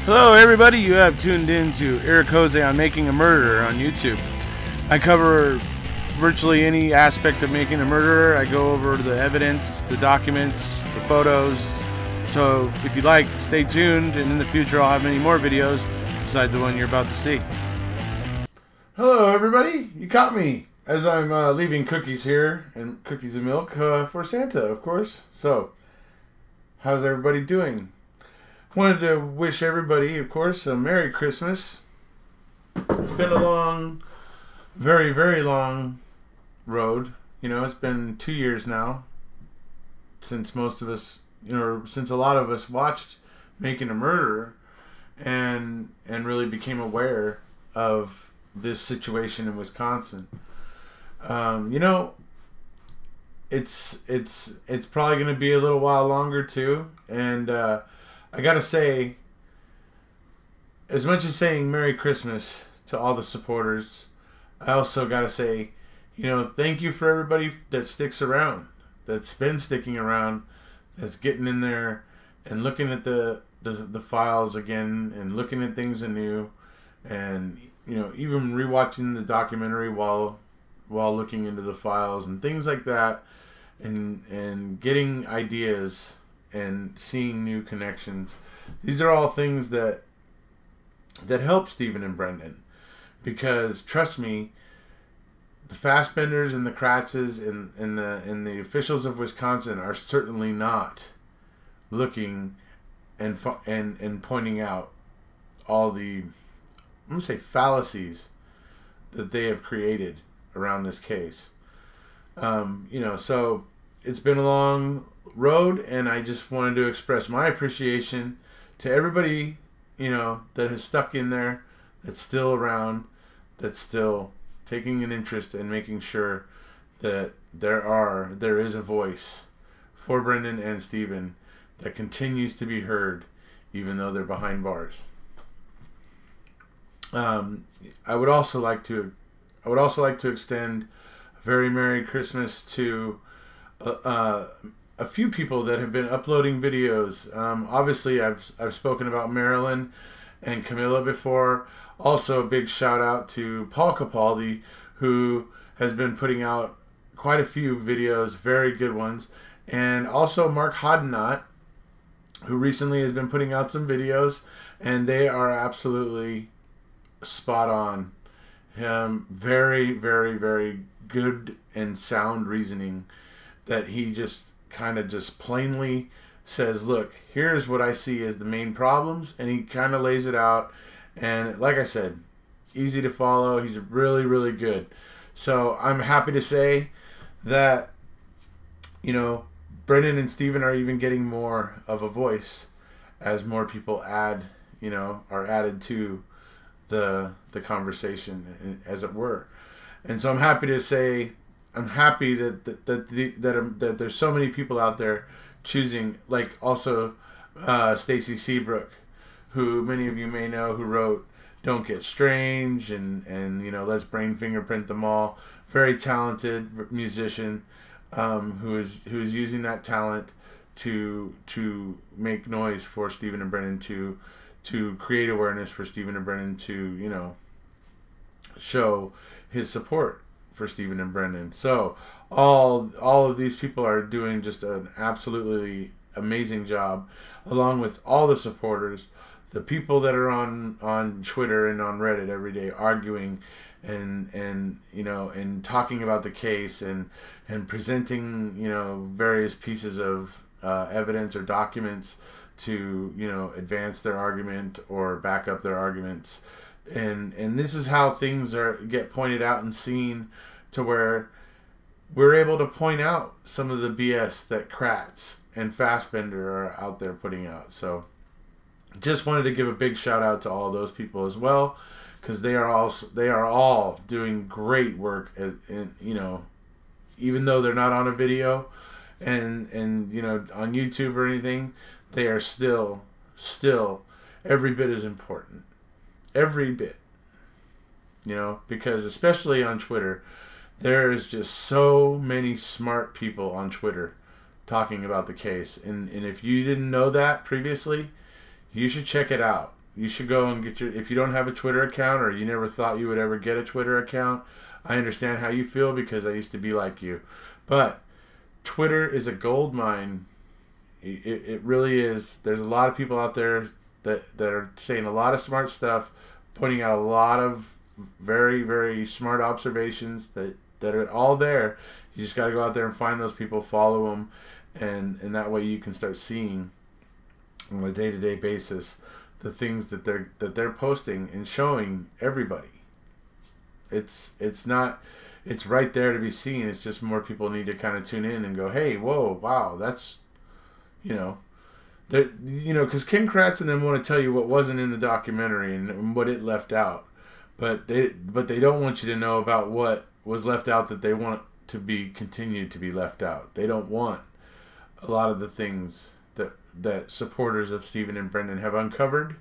Hello everybody, you have tuned in to Erekose on Making a Murderer on YouTube. I cover virtually any aspect of making a murderer. I go over the evidence, the documents, the photos. So if you like, stay tuned, and in the future I'll have many more videos besides the one you're about to see. Hello everybody, you caught me as I'm leaving cookies here, and cookies and milk for Santa, of course. So, how's everybody doing? Wanted to wish everybody, of course, a Merry Christmas. It's been a long, very, very long road. You know, it's been 2 years now since most of us, since a lot of us watched Making a Murderer and really became aware of this situation in Wisconsin. It's probably going to be a little while longer too, and I gotta say, as much as saying Merry Christmas to all the supporters, I also gotta say, thank you for everybody that sticks around, that's been sticking around, that's getting in there and looking at the files again and looking at things anew, and even rewatching the documentary while looking into the files and things like that, and getting ideas and seeing new connections. These are all things that help Stephen and Brendan, because trust me, the Fassbenders and the Kratzes and the officials of Wisconsin are certainly not looking and pointing out all the, I'm gonna say, fallacies that they have created around this case. So it's been a long road, and I just wanted to express my appreciation to everybody, that has stuck in there, that's still around, that's still taking an interest in making sure that there is a voice for Brendan and Stephen that continues to be heard, even though they're behind bars. I would also like to extend a very Merry Christmas to a few people that have been uploading videos. Obviously, I've spoken about Marilyn and Camilla before. Also, a big shout out to Paul Capaldi, who has been putting out quite a few videos, very good ones. And also Mark Hodnott, who recently has been putting out some videos, and they are absolutely spot on. Very, very, very good and sound reasoning that he just kind of just plainly says, look, here's what I see as the main problems, and he kind of lays it out, and like I said, easy to follow. He's really, really good. So I'm happy to say that Brendan and Stephen are even getting more of a voice as more people are added to the conversation, as it were. And so I'm happy to say, I'm happy that there's so many people out there choosing, like also Stacy Seabrook, who many of you may know, who wrote Don't Get Strange and Let's Brain Fingerprint Them All. Very talented musician who is using that talent to make noise for Stephen and Brendan, to create awareness for Stephen and Brendan, to show his support for Stephen and Brendan. So all of these people are doing just an absolutely amazing job, along with all the supporters, the people that are on Twitter and on Reddit every day arguing and talking about the case and presenting various pieces of evidence or documents to advance their argument or back up their arguments. And this is how things get pointed out and seen, to where we're able to point out some of the BS that Kratz and Fassbender are out there putting out. So just wanted to give a big shout out to all those people as well, because they are all doing great work, even though they're not on a video and on YouTube or anything, they are still every bit as important. Every bit. Because especially on Twitter, there is just so many smart people on Twitter talking about the case. And if you didn't know that previously, you should check it out. you should go and get your, if you don't have a Twitter account or you never thought you would ever get a Twitter account, I understand how you feel because I used to be like you. But Twitter is a gold mine. It really is. There's a lot of people out there that are saying a lot of smart stuff, pointing out a lot of very, very smart observations that are all there. You just got to go out there and find those people, follow them, and that way you can start seeing on a day-to-day basis the things that they're posting and showing everybody. It's right there to be seen. It's just more people need to kind of tune in and go, hey, whoa, wow, that's, because Ken Kratz and them want to tell you what wasn't in the documentary and what it left out, but they don't want you to know about what was left out that they want to be continued to be left out. They don't want a lot of the things that supporters of Stephen and Brendan have uncovered.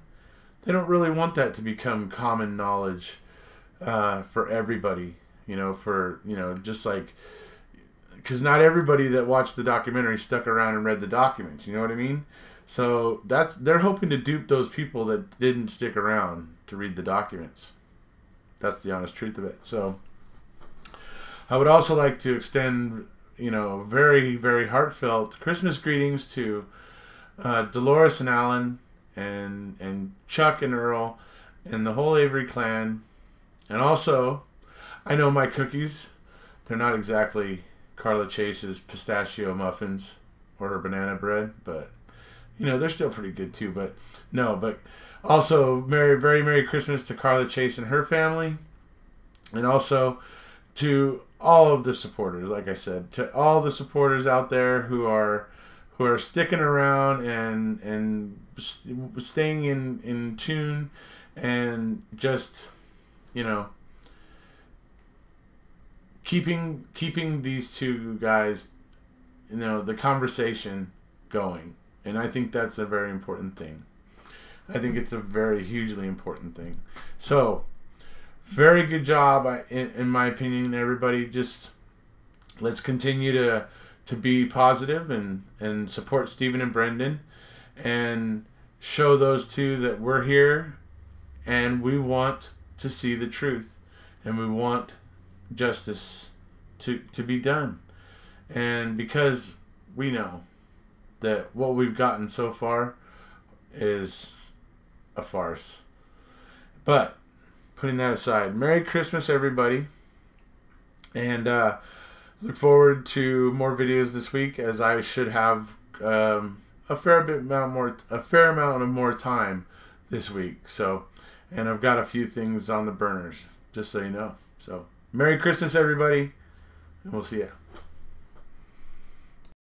They don't really want that to become common knowledge for everybody. Just like, because not everybody that watched the documentary stuck around and read the documents. You know what I mean? So they're hoping to dupe those people that didn't stick around to read the documents. That's the honest truth of it. So I would also like to extend, very, very heartfelt Christmas greetings to Dolores and Alan and Chuck and Earl and the whole Avery clan. And also, I know my cookies, they're not exactly Carla Chase's pistachio muffins or her banana bread, but they're still pretty good too. But also very Merry Christmas to Carla Chase and her family, and also to all of the supporters. Like I said, to all the supporters out there who are sticking around and staying in tune and just keeping these two guys, the conversation going. And I think that's a very important thing. I think it's a very hugely important thing. So, very good job, in my opinion, everybody. Just let's continue to be positive and support Stephen and Brendan and show those two that we're here and we want to see the truth and we want justice to be done. And because we know that what we've gotten so far is a farce. But putting that aside, Merry Christmas, everybody. And look forward to more videos this week, as I should have a fair amount of more time this week. So, and I've got a few things on the burners, just so you know. So, Merry Christmas, everybody, and we'll see ya.